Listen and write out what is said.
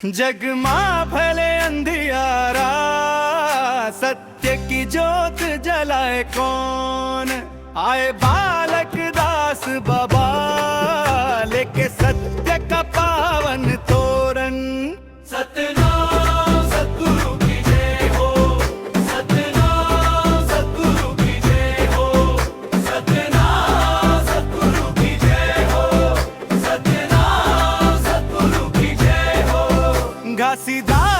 जगमा फैले अंधियारा, सत्य की ज्योत जलाए कौन। आए बालक दास बाबा, लेके सत्य का पावन तोरण। सतनाम सतगुरु की जय हो, सतनाम सतगुरु की जय हो, सतनाम सतगुरु की जय हो, सतनाम सतगुरु की जय हो। घासीदास